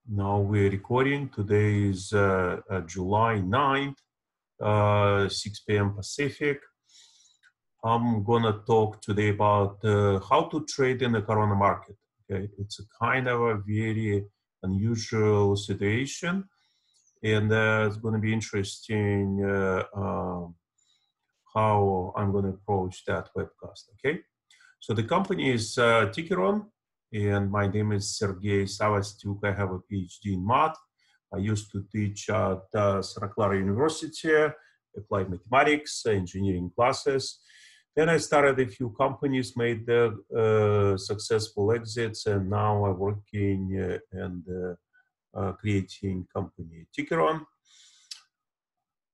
Now we're recording. Today is July 9th, 6 p.m. Pacific. I'm gonna talk today about how to trade in the Corona market. Okay, it's a kind of a very unusual situation, and it's going to be interesting how I'm going to approach that webcast. Okay, so the company is Tickeron, and my name is Sergey Savastyuk. I have a PhD in math. I used to teach at Santa Clara University, applied mathematics, engineering classes. Then I started a few companies, made successful exits, and now I'm working and creating company Tickeron.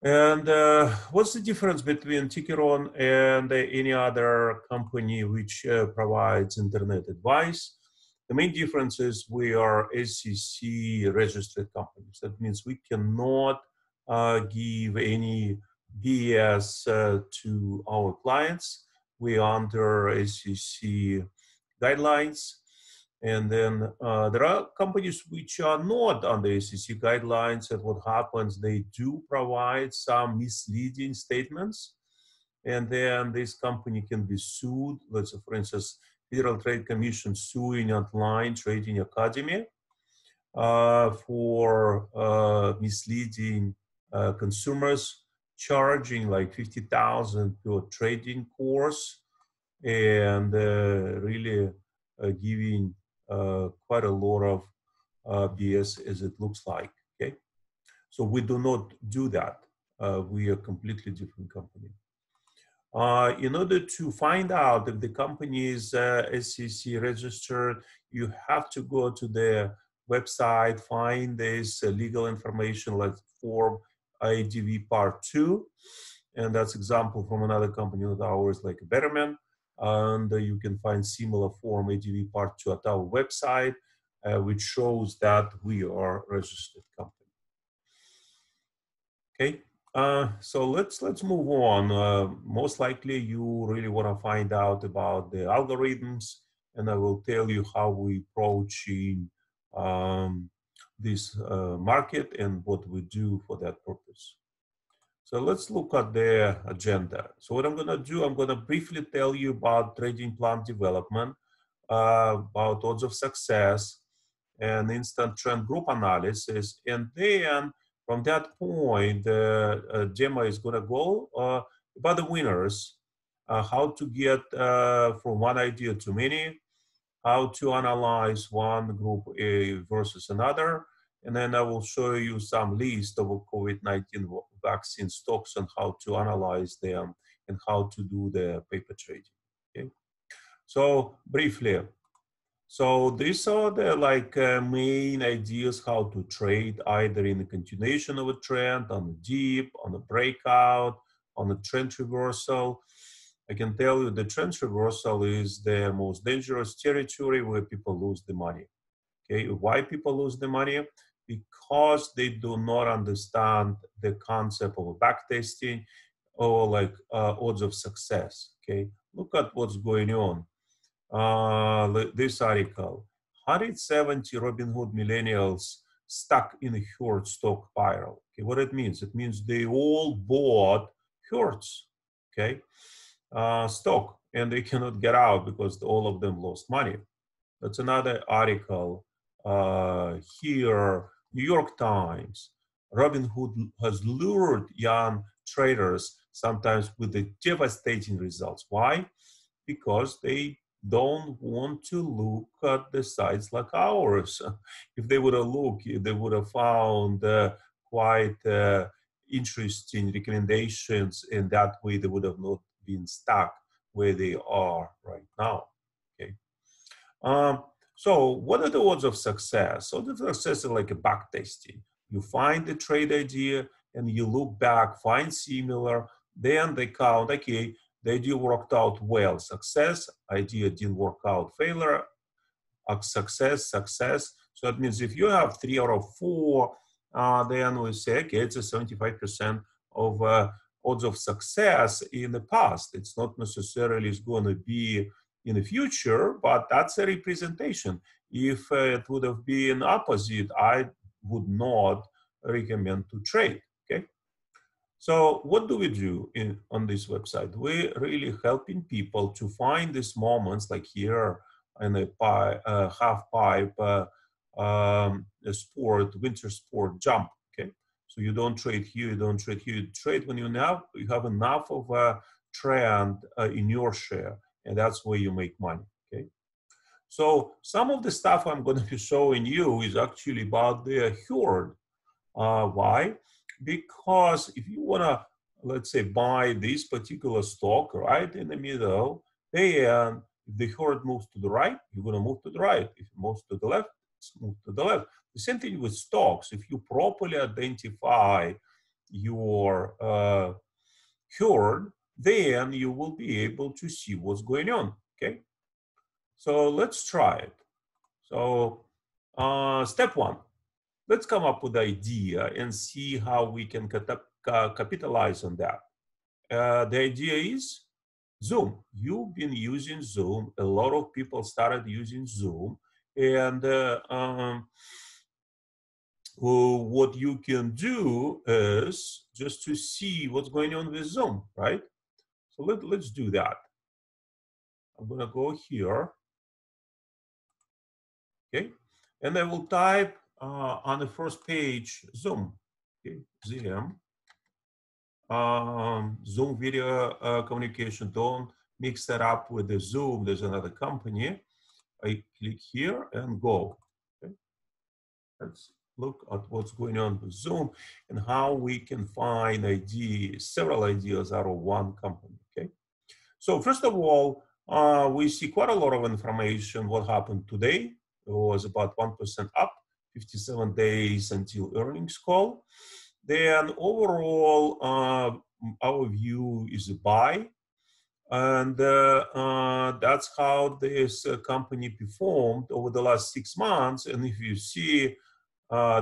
And what's the difference between Tickeron and any other company which provides internet advice? The main difference is we are SEC registered companies. That means we cannot give any BS to our clients. We are under SEC guidelines. And then there are companies which are not under SEC guidelines, and what happens, they do provide some misleading statements, and then this company can be sued. Let's say, for instance, Federal Trade Commission suing Online Trading Academy for misleading consumers, charging like $50,000 per trading course, and really giving quite a lot of BS as it looks like. Okay, so we do not do that. We are a completely different company. In order to find out if the company is SEC registered, you have to go to their website, find this legal information like Form IDV Part 2, and that's example from another company of ours like Betterment. And you can find similar Form ADV Part 2 at our website, which shows that we are a registered company. Okay, so let's move on. Most likely you really want to find out about the algorithms, and I will tell you how we approaching this market and what we do for that purpose. So let's look at the agenda. So what I'm going to do, I'm going to briefly tell you about trading plan development, about odds of success, and instant trend group analysis. And then from that point, the demo is going to go about the winners, how to get from one idea to many, how to analyze one group versus another. And then I will show you some list of COVID-19 vaccine stocks and how to analyze them and how to do the paper trading. Okay. So briefly, so these are the main ideas how to trade, either in the continuation of a trend, on a dip, on a breakout, on a trend reversal. I can tell you the trend reversal is the most dangerous territory where people lose the money. Okay, why people lose the money? Because they do not understand the concept of backtesting or odds of success. Okay, look at what's going on. This article, 170 Robinhood millennials stuck in a Hertz stock spiral. Okay, what it means? It means they all bought Hertz, okay, stock, and they cannot get out because all of them lost money. That's another article here, New York Times. Robinhood has lured young traders sometimes with the devastating results. Why? Because they don't want to look at the sites like ours. If they would have looked, they would have found quite interesting recommendations, and that way they would have not been stuck where they are right now. Okay. So what are the odds of success? So the success is like a back testing. You find the trade idea and you look back, find similar, then they count, okay, the idea worked out well, success, idea didn't work out, failure, success. So that means if you have 3 out of 4, then we say, okay, it's a 75% of odds of success in the past. It's not necessarily going to be in the future, but that's a representation. If it would have been opposite, I would not recommend to trade, okay? So what do we do on this website? We're really helping people to find these moments like here in a half pipe a sport, winter sport jump, okay? So you don't trade here, you don't trade here, you trade when you have enough of a trend in your share, and that's where you make money, okay? So some of the stuff I'm going to be showing you is actually about the herd. Why? Because if you want to, let's say, buy this particular stock right in the middle, then if the herd moves to the right, you're going to move to the right. If it moves to the left, it's move to the left. The same thing with stocks. If you properly identify your herd, then you will be able to see what's going on. Okay, so let's try it. So step one. Let's come up with the idea and see how we can capitalize on that. The idea is Zoom. You've been using Zoom. A lot of people started using Zoom. And what you can do is just to see what's going on with Zoom, right? So let's do that. I'm going to go here. Okay. And I will type on the first page Zoom. Okay. ZM. Zoom video communication. Don't mix that up with the Zoom. There's another company. I click here and go. Okay. Let's look at what's going on with Zoom and how we can find several ideas out of one company. Okay. So first of all, we see quite a lot of information. What happened today? It was about 1% up, 57 days until earnings call. Then overall, our view is a buy. And that's how this company performed over the last 6 months. And if you see,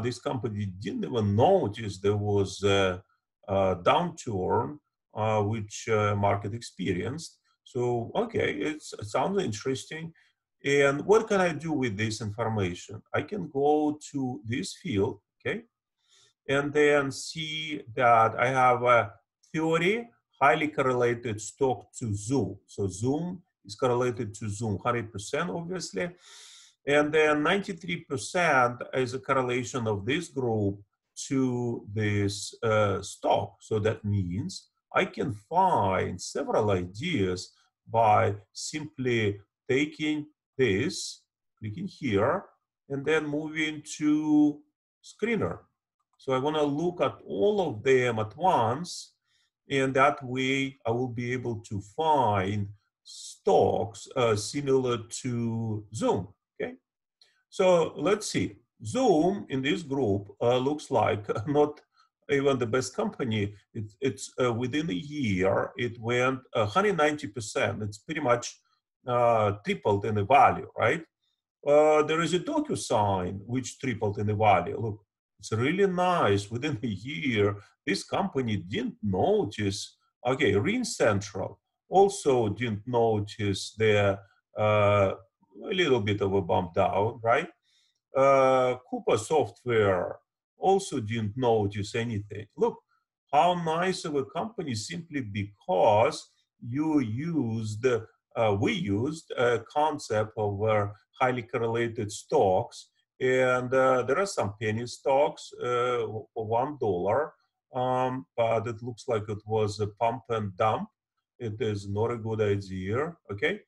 this company didn't even notice there was a downturn, which market experienced. So, okay, it sounds interesting. And what can I do with this information? I can go to this field, okay, and then see that I have a 30 highly correlated stock to Zoom. So Zoom is correlated to Zoom 100%, obviously. And then 93% is a correlation of this group to this stock. So that means I can find several ideas by simply taking this, clicking here, and then moving to screener. So I want to look at all of them at once, and that way I will be able to find stocks similar to Zoom, okay? So let's see. Zoom in this group looks like not even the best company. It's within a year, it went 190%. It's pretty much tripled in the value, right? There is a DocuSign which tripled in the value. Look, it's really nice. Within a year, this company didn't notice. Okay, RingCentral also didn't notice a little bit of a bump down, right? Coupa Software also didn't notice anything. Look, how nice of a company simply because we used a concept of highly correlated stocks, and there are some penny stocks for $1, but it looks like it was a pump and dump. It is not a good idea, okay?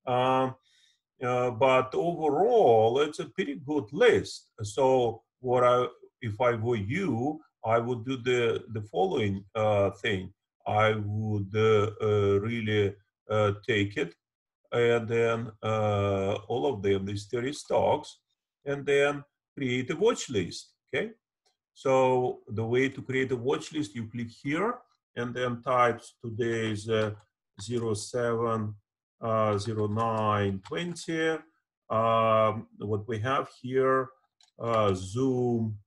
But overall, it's a pretty good list. So if I were you, I would do the following thing. I would really take it, and then all of them, these 30 stocks, and then create a watch list, okay? So the way to create a watch list, you click here, and then type today's 07 0920. What we have here, Zoom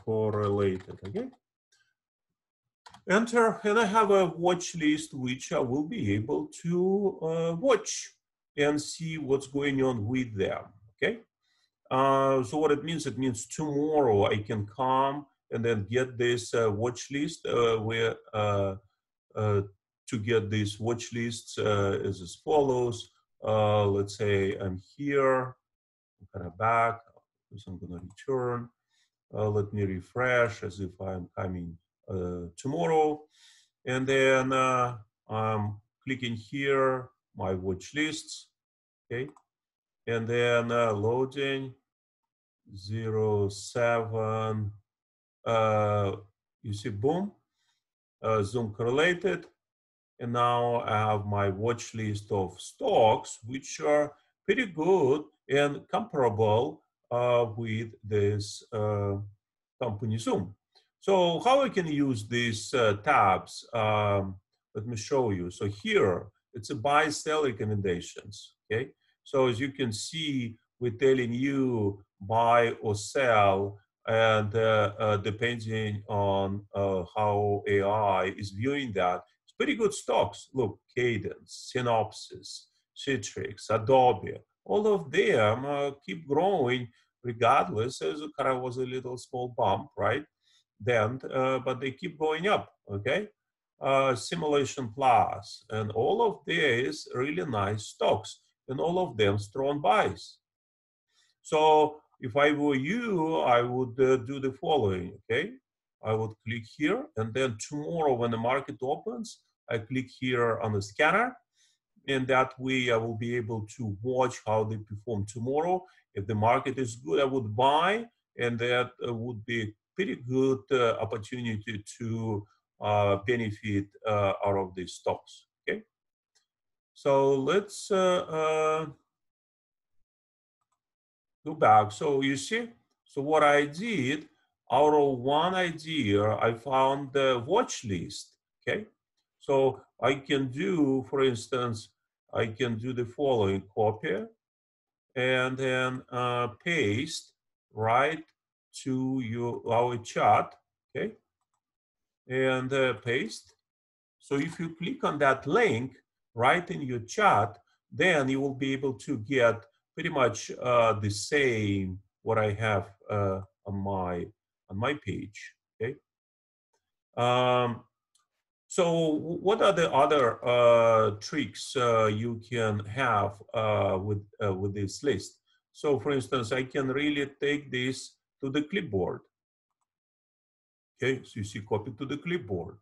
correlated, okay? Enter, and I have a watch list which I will be able to watch. and see what's going on with them, okay? So what it means tomorrow I can come and then get this watch list where to get these watch lists is as follows. Let's say I'm here, I'm kind of back, so I'm gonna return. Let me refresh as if I'm coming tomorrow. And then I'm clicking here, my watch lists, okay? And then loading 07, you see, boom, Zoom correlated. And now I have my watch list of stocks, which are pretty good and comparable with this company Zoom. So how I can use these tabs? Let me show you. So here, it's a buy, sell recommendations, okay? So as you can see, we're telling you buy or sell, and depending on how AI is viewing that, it's pretty good stocks. Look, Cadence, Synopsys, Citrix, Adobe, all of them keep growing regardless, as it kind of was a little small bump, right? Then, but they keep going up, okay? Simulation Plus, and all of these really nice stocks, and all of them strong buys. So if I were you, I would do the following, okay? I would click here, and then tomorrow when the market opens, I click here on the scanner, and that way I will be able to watch how they perform tomorrow. If the market is good, I would buy, and that would be a pretty good opportunity to benefit out of these stocks, okay? So let's go back. So you see, so what I did, out of one idea, I found the watch list, okay? So I can do, for instance, I can do the following: copy and then paste right to our chat, okay? And paste. So if you click on that link right in your chat, then you will be able to get pretty much the same what I have on my page. Okay. Um, so what are the other tricks you can have with this list? So for instance, I can really take this to the clipboard. Okay, so you see copy to the clipboard.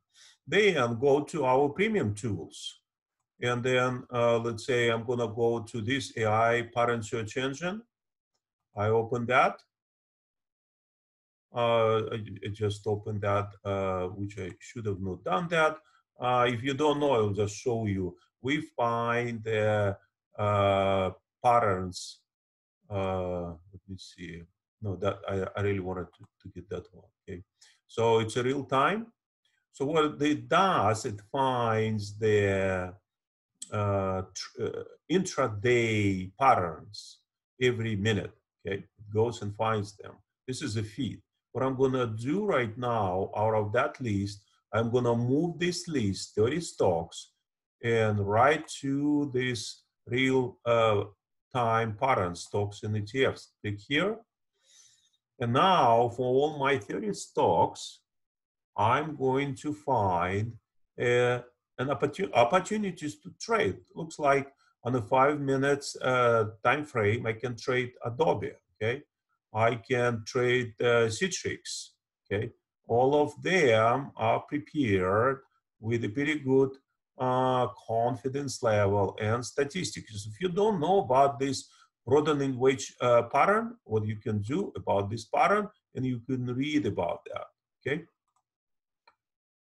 Then go to our premium tools. And then let's say I'm gonna go to this AI pattern search engine. I open that. I just opened that, which I should have not done that. If you don't know, I'll just show you. We find the patterns. Let me see. No, that I really wanted to get that one. Okay, so it's a real time. So what it does, it finds the intraday patterns every minute. Okay, it goes and finds them. This is a feed. What I'm gonna do right now, out of that list, I'm gonna move this list, 30 stocks, and right to this real time pattern stocks and ETFs. Click here. And now for all my 30 stocks, I'm going to find an opportunities to trade. Looks like on a 5 minutes time frame, I can trade Adobe. Okay, I can trade Citrix. Okay, all of them are prepared with a pretty good confidence level and statistics. If you don't know about this broadening wedge pattern, what you can do about this pattern, and you can read about that. Okay.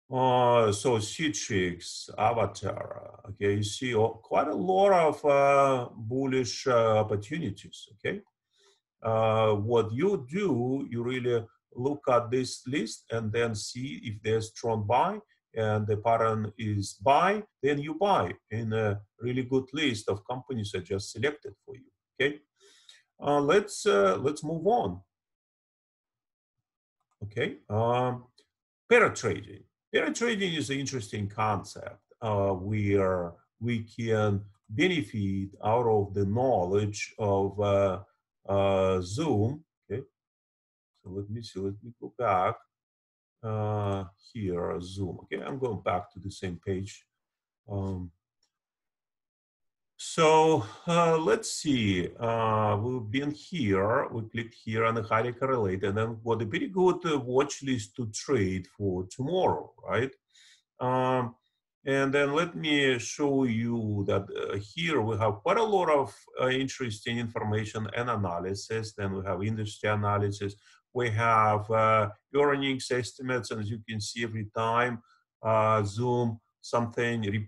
So Citrix, Avatar, okay, you see quite a lot of bullish opportunities, okay? What you do, you really look at this list and then see if there's strong buy and the pattern is buy, then you buy in a really good list of companies I just selected for you, okay? Let's move on, okay? Pair trading. Pair trading is an interesting concept where we can benefit out of the knowledge of Zoom. Okay, so let me see. Let me go back here. Zoom. Okay, I'm going back to the same page. So let's see. We've been here. We clicked here on the highly correlated, and then got a pretty good watch list to trade for tomorrow, right? And then let me show you that here we have quite a lot of interesting information and analysis. Then we have industry analysis. We have earnings estimates, and as you can see every time, Zoom something.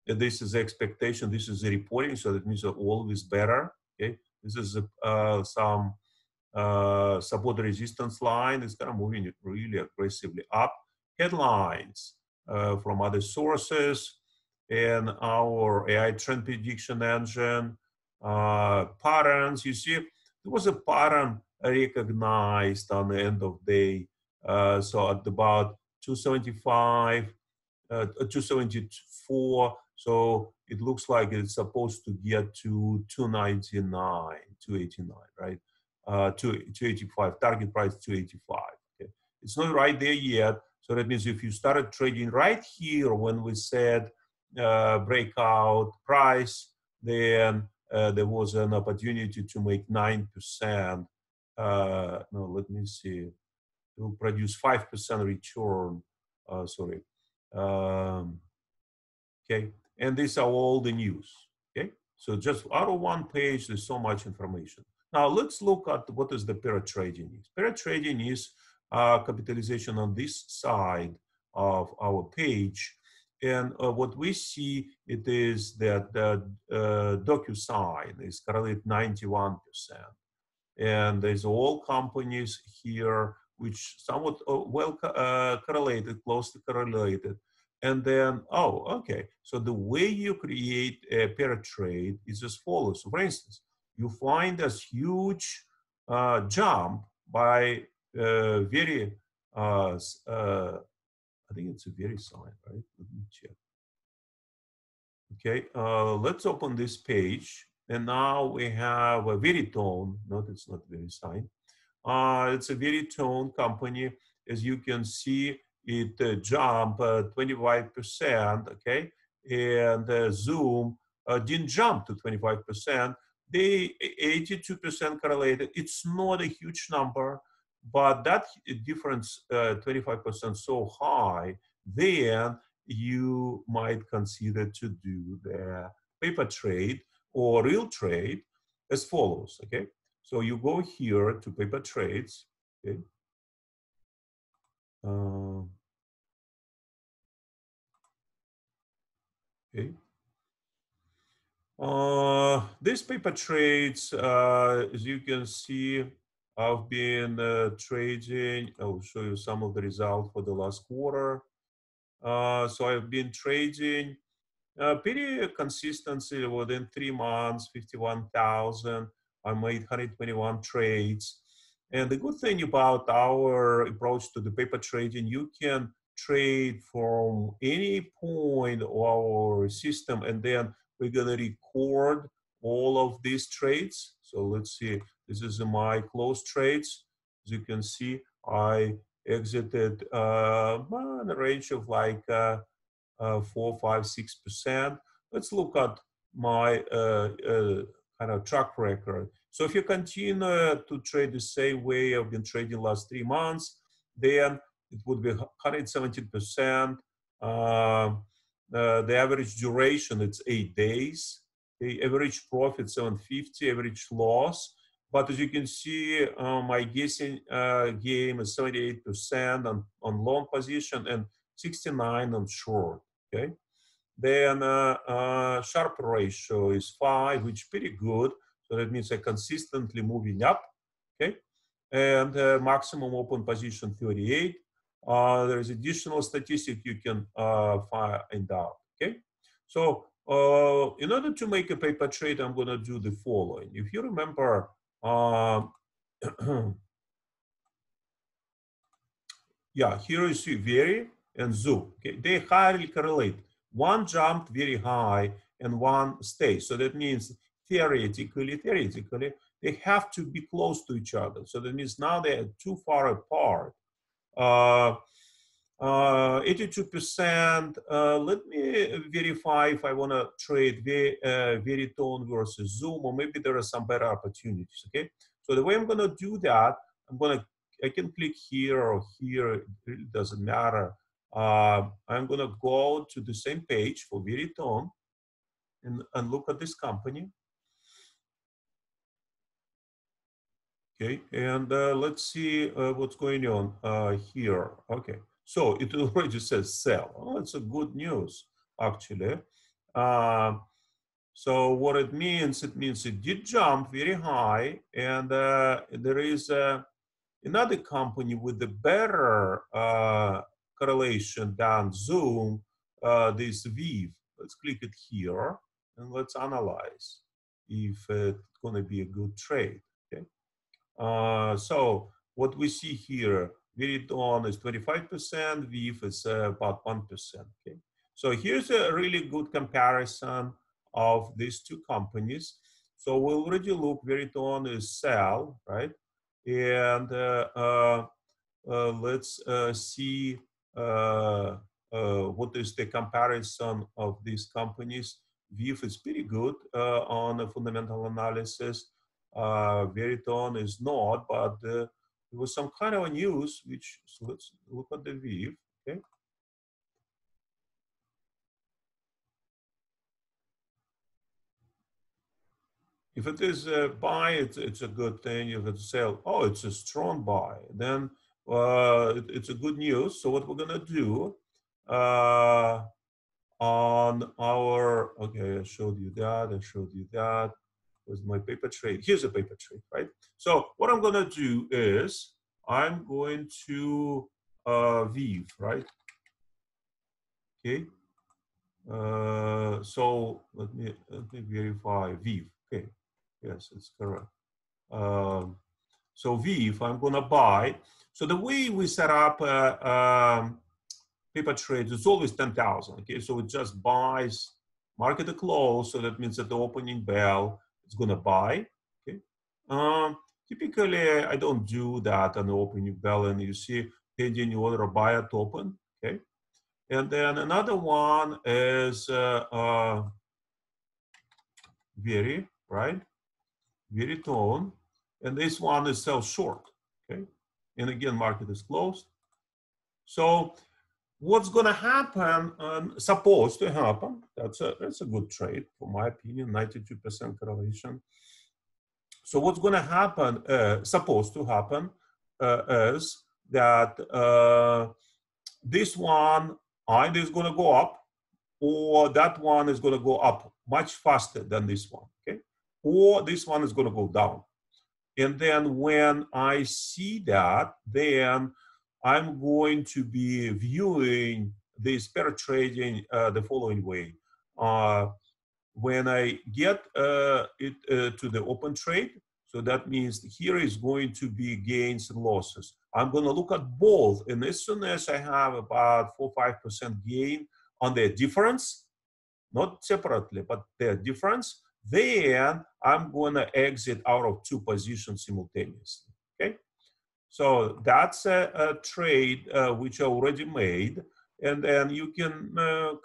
This is expectation. This is the reporting, so that means always better. Okay, this is some support resistance line. It's kind of moving it really aggressively up. Headlines from other sources, and our AI trend prediction engine patterns. You see, there was a pattern recognized on the end of day. So at about 275, 274. So it looks like it's supposed to get to 299, 289, right? 285, target price 285. Okay, it's not right there yet. So that means if you started trading right here when we said breakout price, then there was an opportunity to make 9%. No, let me see. It will produce 5% return. Sorry. Okay, and these are all the news. Okay, so just out of one page, there's so much information. Now let's look at what is the pair trading is. Pair trading is capitalization on this side of our page, and what we see it is that DocuSign is correlated 91%, and there's all companies here which somewhat well correlated, closely correlated. And then, oh, okay. So the way you create a pair trade is as follows. So for instance, you find this huge jump by very, I think it's a very sign, right? Let me check. Okay, let's open this page. And now we have a Veritone. No, it's not VeriSign. It's a Veritone company. As you can see, it jumped 25%, okay? And Zoom didn't jump to 25%. They 82% correlated. It's not a huge number, but that difference, 25% so high, then you might consider to do the paper trade or real trade as follows, okay? So you go here to paper trades, okay? Okay. These paper trades, as you can see, I've been trading. I'll show you some of the results for the last quarter. So I've been trading pretty consistency within 3 months, 51,000. I made 121 trades. And the good thing about our approach to the paper trading, you can trade from any point of our system, and then we're going to record all of these trades. So let's see, this is my close trades. As you can see, I exited in a range of like 4, 5, 6%. Let's look at my kind of track record. So if you continue to trade the same way I've been trading the last 3 months, then it would be 117%. The average duration, it's 8 days. The average profit, 750, average loss. But as you can see, my guessing game is 78% on long position and 69 on short. Okay, then Sharpe ratio is 5, which is pretty good. So that means I'm consistently moving up. Okay, and maximum open position 38. There is additional statistic you can find out. Okay, so in order to make a paper trade, I'm going to do the following. If you remember, yeah, here you see Veri and Zoom. Okay, they highly correlate. One jumped very high, and one stays. So that means theoretically, they have to be close to each other. So that means now they are too far apart. 82%. Let me verify if I want to trade Veritone versus Zoom, or maybe there are some better opportunities. Okay. So the way I'm going to do that, I can click here or here. It really doesn't matter. I'm going to go to the same page for Veritone and look at this company. Okay, and let's see what's going on here. Okay, so it already says sell. Oh, it's a good news, actually. So what it means it did jump very high, and there is another company with a better correlation than Zoom, this Viv. Let's click it here, and let's analyze if it's going to be a good trade. Okay. So what we see here, Veritone is 25%, Viv is about 1%. Okay, so here's a really good comparison of these two companies. So we already look, Veritone is sell, right? And let's see what is the comparison of these companies. Viv is pretty good on a fundamental analysis. Veritone is not, but there was some kind of a news which, so let's look at the Viv, okay? If it is a buy, it's a good thing. If it's a sell, oh, it's a strong buy, then it's a good news. So what we're gonna do on our, okay, I showed you that, was my paper trade. Here's a paper trade, right? So what I'm gonna do is I'm going to Viv, right? Okay. So let me verify Viv. Okay. Yes, it's correct. So Viv, I'm gonna buy. So the way we set up paper trades, it's always 10,000. Okay, so it just buys market to close. So that means at the opening bell, it's gonna buy. Okay. Typically, I don't do that on the opening bell, and you see pending order buy at open. Okay. And then another one is Veri, right? Veritone, and this one is sell short. Okay. And again, market is closed. So what's going to happen, supposed to happen, that's a good trade, for my opinion, 92% correlation. So what's going to happen, supposed to happen, is that this one either is going to go up, or that one is going to go up much faster than this one, okay? Or this one is going to go down. And then when I see that, then I'm going to be viewing this pair trading the following way. When I get it to the open trade, so that means here is going to be gains and losses. I'm going to look at both, and as soon as I have about 4 or 5% gain on the difference, not separately, but their difference, then I'm going to exit out of two positions simultaneously. Okay, so that's a trade which I already made, and then you can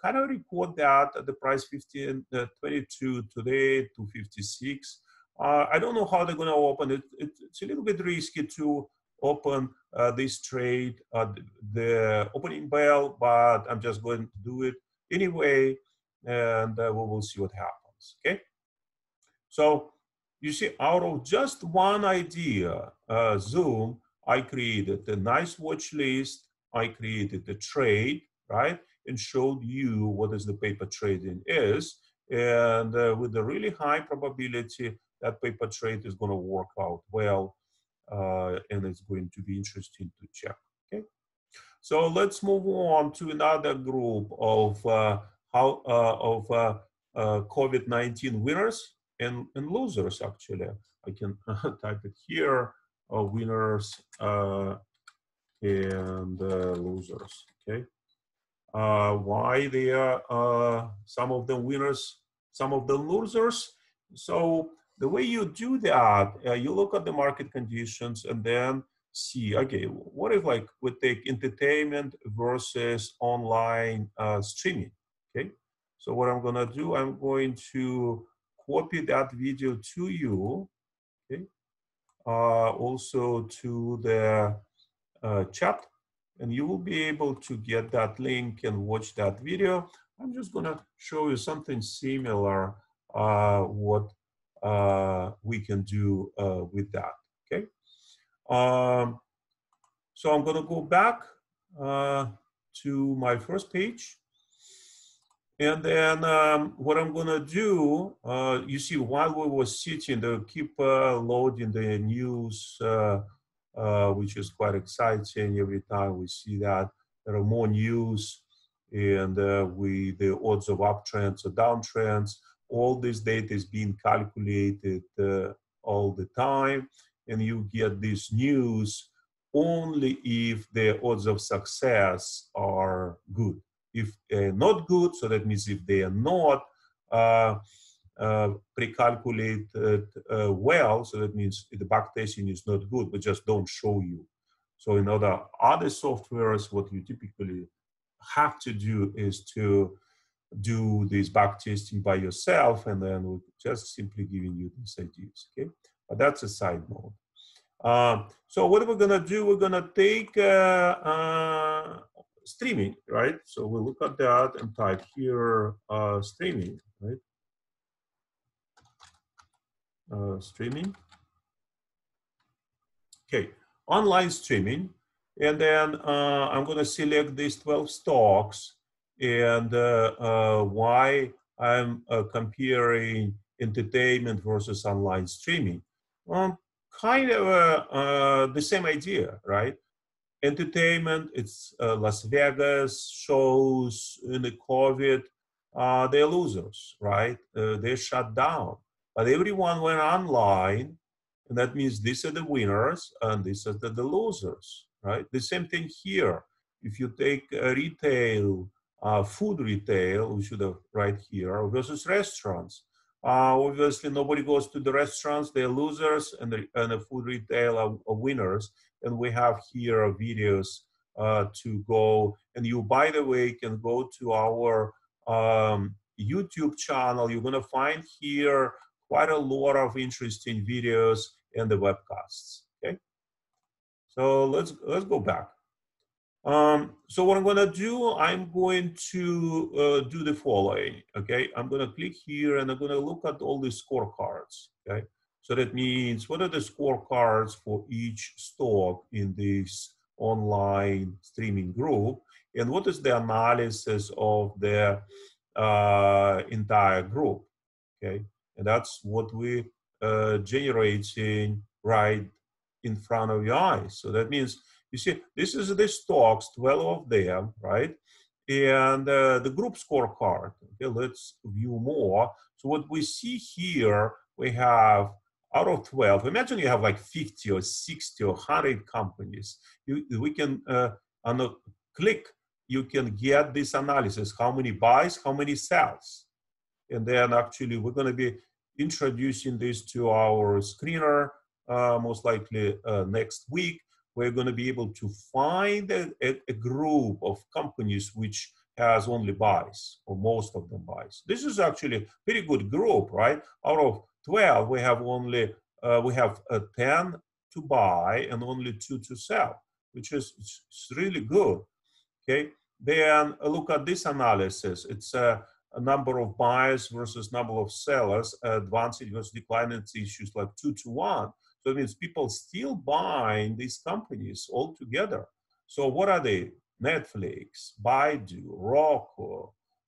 kind of record that at the price 22 today, 256. I don't know how they're going to open it. It's a little bit risky to open this trade at the opening bell, but I'm just going to do it anyway, and we will see what happens. Okay. So you see, out of just one idea, Zoom, I created a nice watch list. I created a trade, right? And showed you what is the paper trading is. And with a really high probability, that paper trade is going to work out well. And it's going to be interesting to check. Okay. So let's move on to another group of COVID-19 winners and losers. Actually, I can type it here: winners and losers. Okay, why they are some of them winners, some of the losers. So the way you do that, you look at the market conditions and then see, okay, what if like we take entertainment versus online streaming, okay? So what I'm gonna do, I'm going to copy that video to you, okay? Also to the chat, and you will be able to get that link and watch that video. I'm just gonna show you something similar, what we can do with that, okay? So I'm gonna go back to my first page. And then what I'm gonna do, you see, while we were sitting, they keep loading the news, which is quite exciting. Every time we see that, there are more news, and the odds of uptrends or downtrends. All this data is being calculated all the time, and you get this news only if the odds of success are good. If they're not good, so that means if they are not pre-calculated well, so that means the backtesting is not good, but just don't show you. So in other softwares, what you typically have to do is to do this backtesting by yourself, and then we're just simply giving you these ideas, okay? But that's a side mode. So what we're gonna do, we're gonna take streaming, right? So we look at that and type here streaming, right? Streaming. Okay, online streaming. And then I'm going to select these 12 stocks and why I'm comparing entertainment versus online streaming. Kind of the same idea, right? Entertainment, it's Las Vegas shows in the COVID, they're losers, right? They're shut down. But everyone went online, and that means these are the winners and these are the losers, right? The same thing here. If you take retail, food retail, we should have right here, versus restaurants. Obviously, nobody goes to the restaurants, they're losers, and the food retail are winners. And we have here videos to go. And you, by the way, can go to our YouTube channel. You're going to find here quite a lot of interesting videos and the webcasts. Okay, so let's go back. So what I'm going to do, I'm going to do the following. Okay, I'm going to click here and I'm going to look at all the scorecards. Okay, so that means what are the scorecards for each stock in this online streaming group, and what is the analysis of the entire group. Okay, and that's what we generating right in front of your eyes. So that means, you see, this is the stocks, 12 of them, right? And the group scorecard. Okay, let's view more. So what we see here, we have out of 12, imagine you have like 50 or 60 or 100 companies. We can, on a click, you can get this analysis, how many buys, how many sells. And then actually we're going to be introducing this to our screener most likely next week. We're going to be able to find a group of companies which has only buys, or most of them buys. This is actually a pretty good group, right? Out of 12, we have only 10 to buy and only 2 to sell, which is it's really good. Okay, then look at this analysis. It's a number of buyers versus number of sellers, advancing versus declining issues like 2 to 1. So it means people still buying these companies all together. So what are they? Netflix, Baidu, Roku,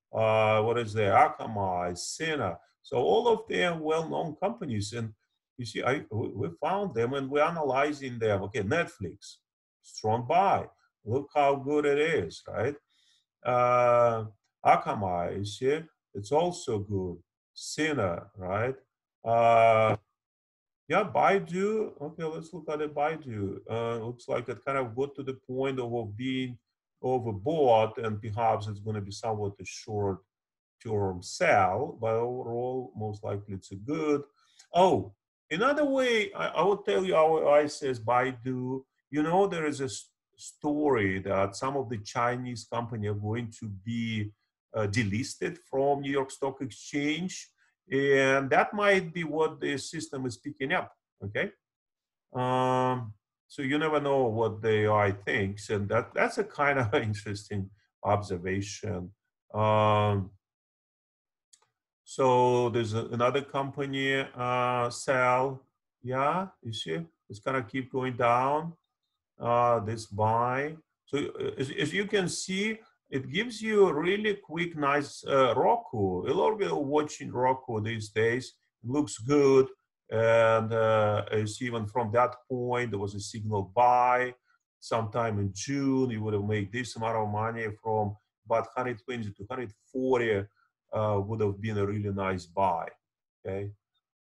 what is there? Akamai, Sina. So all of them well-known companies. And you see, we found them and we're analyzing them. Okay, Netflix, strong buy. Look how good it is, right? Akamai, you see, it's also good. Sina, right? Yeah, Baidu. Okay, let's look at the Baidu. Looks like it kind of got to the point of being overbought, and perhaps it's going to be somewhat a short term sell, but overall, most likely it's a good. Oh, another way I will tell you how I says Baidu. You know, there is a story that some of the Chinese company are going to be delisted from New York Stock Exchange, and that might be what the system is picking up. Okay, so you never know what the AI thinks, and that's a kind of interesting observation. Um, so there's another company, Cell. Yeah, you see, it's gonna keep going down. This buy. So as you can see, it gives you a really quick, nice Roku. A lot of people watching Roku these days. It looks good. And as even from that point, there was a signal buy. Sometime in June, you would have made this amount of money from about 120 to 140 would have been a really nice buy. Okay.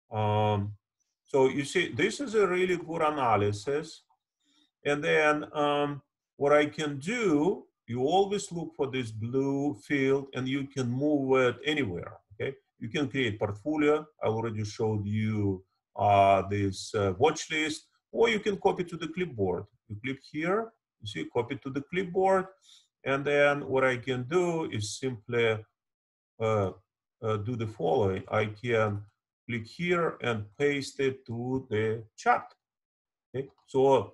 Um, so you see, this is a really good analysis. And then what I can do, you always look for this blue field and you can move it anywhere, okay? You can create portfolio. I already showed you this watch list, or you can copy to the clipboard. You click here, you see, copy to the clipboard. And then what I can do is simply do the following. I can click here and paste it to the chart. Okay, so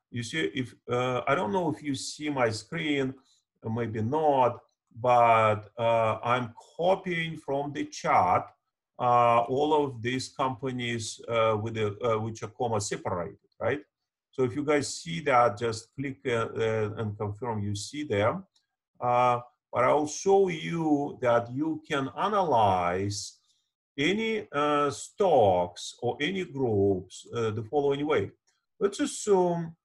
you see, if I don't know if you see my screen, maybe not, but I'm copying from the chart all of these companies with which are comma separated, right? So if you guys see that, just click and confirm you see them. But I'll show you that you can analyze any stocks or any groups the following way. Let's assume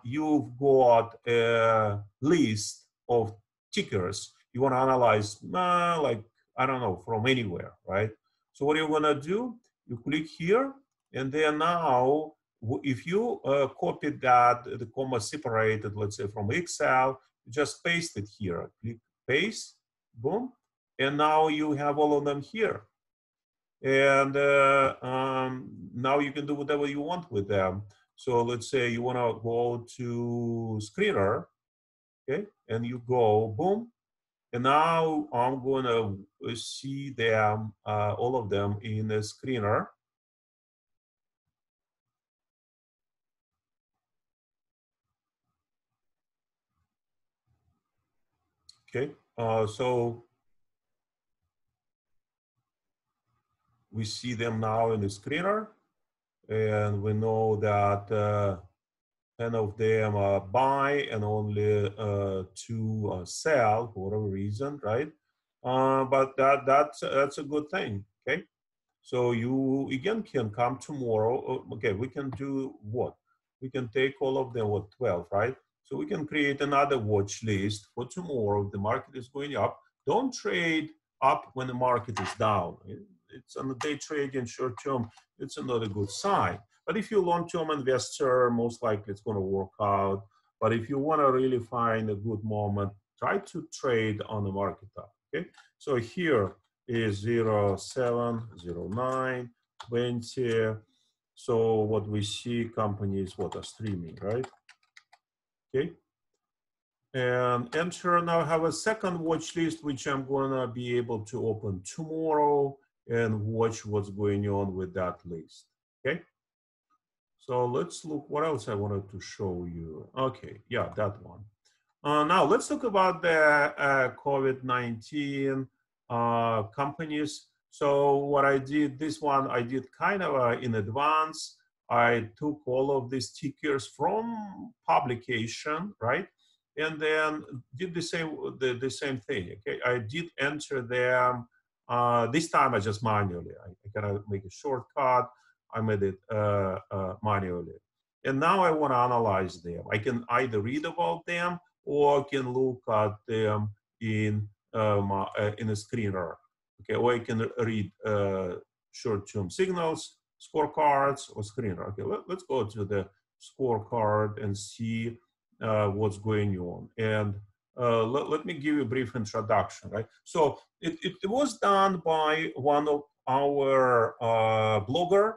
you've got a list of tickers you want to analyze, like, I don't know, from anywhere, right? So what you're going to do, you click here, and then now, if you copy that, the comma separated, let's say from Excel, you just paste it here. Click paste, boom, and now you have all of them here. And now you can do whatever you want with them. So let's say you want to go to screener, okay, and you go boom, and now I'm going to see them, all of them in the screener. Okay, so we see them now in the screener, and we know that 10 of them are buy and only 2 sell for whatever reason, right? But that's a good thing, okay? So you again can come tomorrow. Okay, we can do what? We can take all of them, what, 12, right? So we can create another watch list for tomorrow. If the market is going up, don't trade up when the market is down. It's on the day trading short term, it's not a good sign. But if you're a long-term investor, most likely it's going to work out. But if you want to really find a good moment, try to trade on the market up, okay? So here is 0, 7, 0, 9, 20. So what we see, companies what are streaming, right? Okay. And enter. Now I have a second watch list, which I'm gonna be able to open tomorrow and watch what's going on with that list. Okay. So let's look what else I wanted to show you. Okay, yeah, that one. Now let's talk about the COVID-19 companies. So what I did, this one I did kind of in advance. I took all of these tickers from publication, right? And then did the same thing. Okay, I did enter them. This time I just manually. I gotta make a shortcut. I made it manually. And now I want to analyze them. I can either read about them or can look at them in a screener. Okay, or I can read short-term signals, scorecards, or screener. Okay, let's go to the scorecard and see what's going on. And let me give you a brief introduction, right? So it was done by one of our blogger.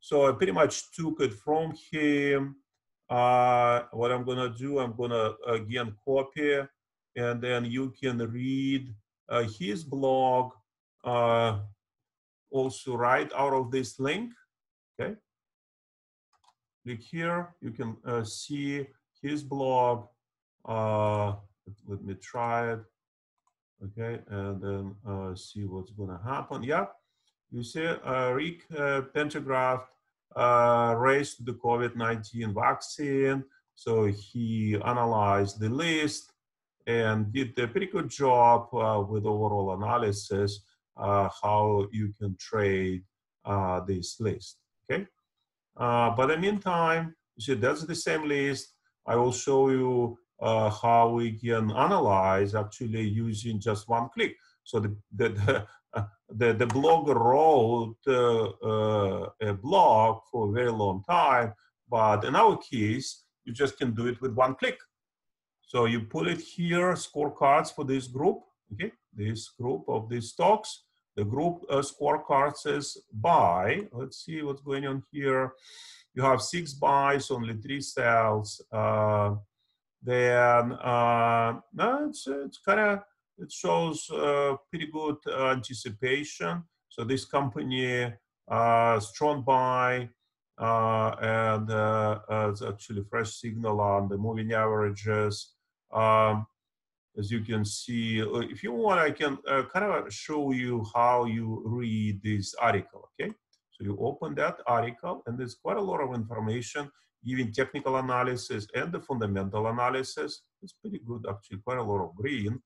So I pretty much took it from him. What I'm gonna do, I'm gonna again copy, and then you can read his blog also right out of this link, okay? Click here, you can see his blog. Let me try it, okay, and then see what's gonna happen. Yeah, you see Rick Pendergraft raised the COVID-19 vaccine. So he analyzed the list and did a pretty good job with overall analysis how you can trade this list, okay? But in the meantime, you see that's the same list. I will show you how we can analyze actually using just one click. So the blogger wrote a blog for a very long time, but in our case, you just can do it with one click. So you put it here, scorecards for this group, okay? This group of these stocks. The group scorecard says buy. Let's see what's going on here. You have 6 buys, only 3 sells. Then no, it's kind of, it shows pretty good anticipation. So this company, strong buy, and it's actually fresh signal on the moving averages. As you can see, if you want, I can kind of show you how you read this article, okay? So you open that article, and there's quite a lot of information giving technical analysis and the fundamental analysis. It's pretty good, actually, quite a lot of green.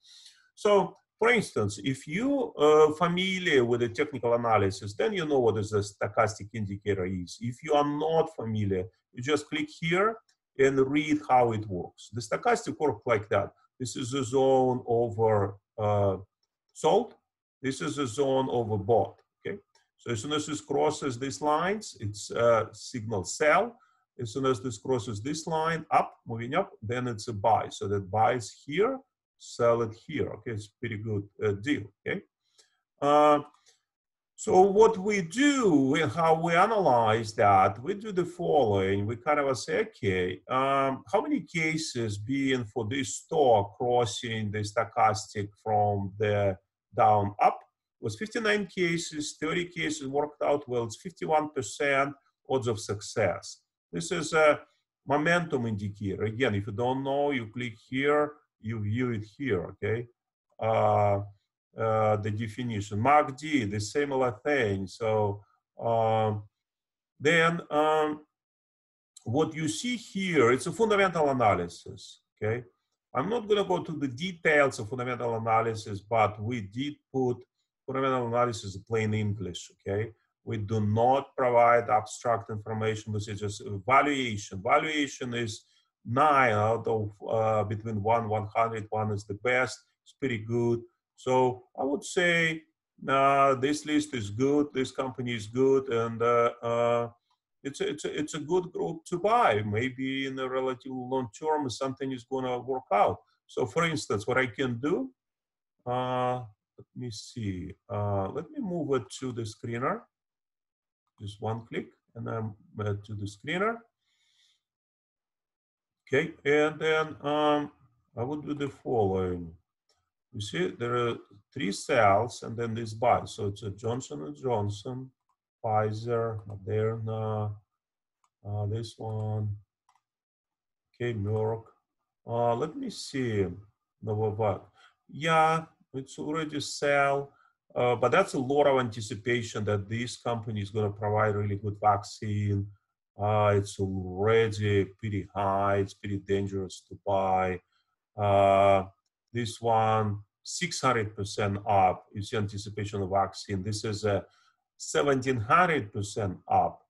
So, for instance, if you are familiar with the technical analysis, then you know what is a stochastic indicator is. If you are not familiar, you just click here and read how it works. The stochastic works like that. This is a zone over sold. This is a zone over bought, okay? So as soon as this crosses these lines, it's signal sell. As soon as this crosses this line, up, moving up, then it's a buy. So that buys here, sell it here, okay? It's a pretty good deal, okay? So what we do and how we analyze that, we do the following. We kind of say, okay, how many cases being for this stock crossing the stochastic from the down up? It was 59 cases, 30 cases worked out well. It's 51% odds of success. This is a momentum indicator. Again, if you don't know, you click here, you view it here, okay? The definition. MACD, the similar thing. So then what you see here, it's a fundamental analysis, okay? I'm not going to go to the details of fundamental analysis, but we did put fundamental analysis in plain English, okay? We do not provide abstract information, which is just valuation. Valuation is 9 out of between 1 and 100. 1 is the best. It's pretty good. So I would say this list is good, this company is good, and it's a good group to buy. Maybe in a relatively long term, something is going to work out. So for instance, what I can do, let me see, let me move it to the screener. Just one click, and I'm to the screener. Okay, and then I will do the following. You see, there are 3 cells, and then this buy. So it's a Johnson & Johnson, Pfizer, Moderna, this one, okay, Merck. Let me see, Novavax. Yeah, it's already sell, but that's a lot of anticipation that this company is going to provide really good vaccine. It's already pretty high. It's pretty dangerous to buy. This one, 600% up. You see anticipation of vaccine. This is a 1700% up.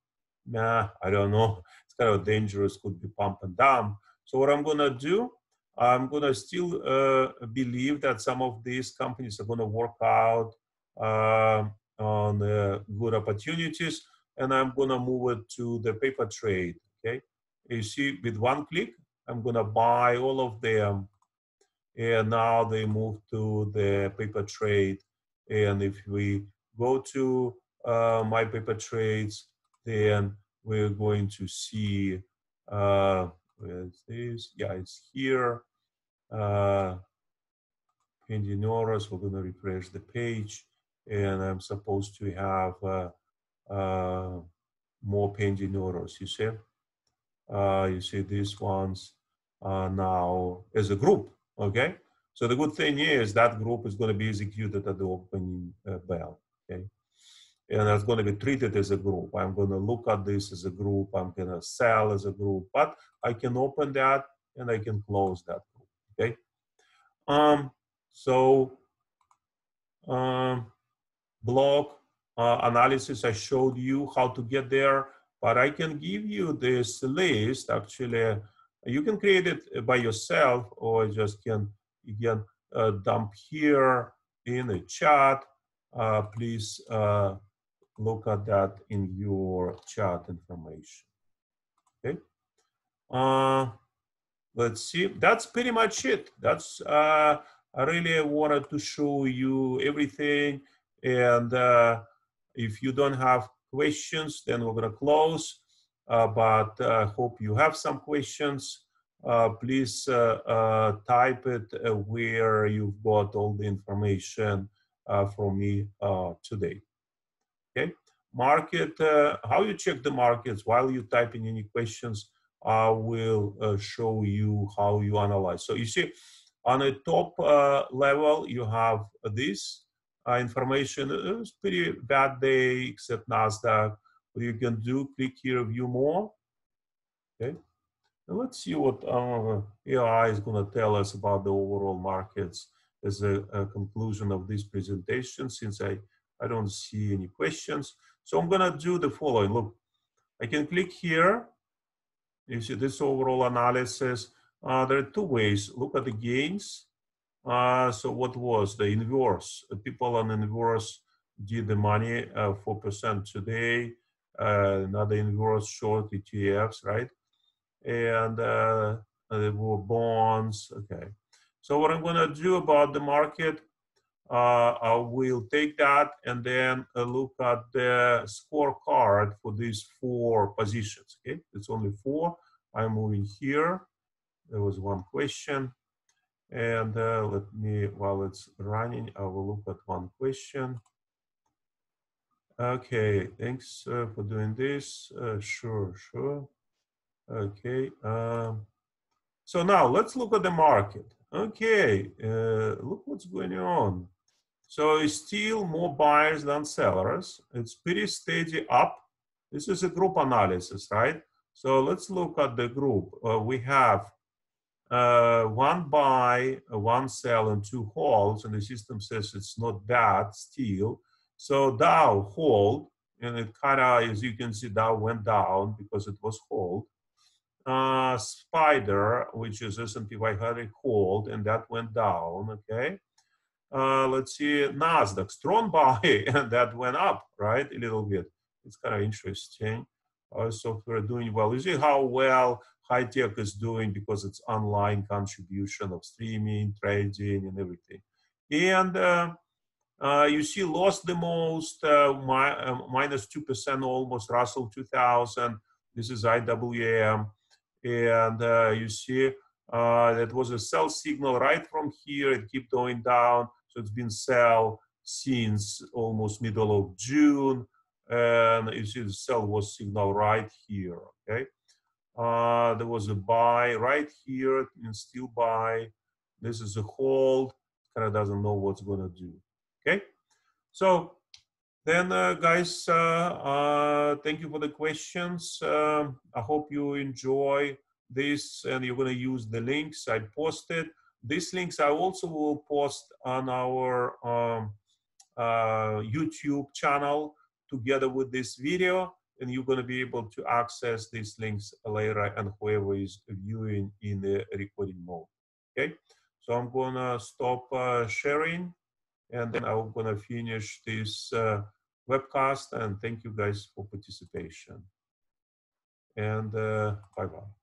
Nah, I don't know. It's kind of dangerous, could be pump and dump. So what I'm gonna do, I'm gonna still believe that some of these companies are gonna work out on good opportunities, and I'm gonna move it to the paper trade, okay? You see, with one click, I'm gonna buy all of them. and now they move to the paper trade. And if we go to my paper trades, then we're going to see, where's this? Yeah, it's here. Pending orders, we're going to refresh the page, and I'm supposed to have more pending orders, you see? You see these ones now as a group, okay? So the good thing is that group is going to be executed at the opening bell, okay? And that's going to be treated as a group. I'm going to look at this as a group. I'm going to sell as a group, but I can open that and I can close that group, okay? So block analysis, I showed you how to get there, but I can give you this list. Actually, you can create it by yourself, or you can dump here in the chat. Please look at that in your chat information. Okay. Let's see. That's pretty much it. That's I really wanted to show you everything. And if you don't have questions, then we're gonna close. But I hope you have some questions. Please type it where you've got all the information from me today. Okay. Market, how you check the markets while you type in any questions, I will show you how you analyze. So you see, on a top level, you have this information. It was pretty bad day, except NASDAQ. What you can do, click here, view more. Okay. And let's see what AI is going to tell us about the overall markets as a conclusion of this presentation, since I don't see any questions. So I'm going to do the following. Look, I can click here. You see this overall analysis. There are two ways. Look at the gains. So what was the inverse? People on inverse did the money 4% today. Another inverse short ETFs, right? And there were bonds. Okay. So what I'm going to do about the market, I will take that and then look at the scorecard for these 4 positions. Okay, it's only 4. I'm moving here. There was one question, and let me, while it's running, I will look at one question. Okay, thanks for doing this. Sure. Okay. So now let's look at the market. Okay, look what's going on. So it's still more buyers than sellers. It's pretty steady up. This is a group analysis, right? So let's look at the group. We have 1 buy, 1 sell, and 2 holds, and the system says it's not bad still. So Dow hold, and it kind of, as you can see, Dow went down because it was hold. Spider, which is S&P 500 hold, and that went down, okay? Let's see, NASDAQ, strong buy, and that went up, right, a little bit. It's kind of interesting. Software doing well. You see how well high tech is doing because it's online contribution of streaming, trading, and everything. And you see lost the most, minus 2% almost, Russell 2000. This is IWM. And you see that was a sell signal right from here. It kept going down. So it's been sell since almost middle of June. And you see the sell was signal right here, okay? There was a buy right here and still buy. This is a hold. Kind of doesn't know what's going to do, okay? So then, guys, thank you for the questions. I hope you enjoy this and you're going to use the links I posted. These links I also will post on our YouTube channel together with this video, and you're going to be able to access these links later, and whoever is viewing in the recording mode. Okay, so I'm going to stop sharing, and then I'm going to finish this webcast, and thank you guys for participation, and bye-bye.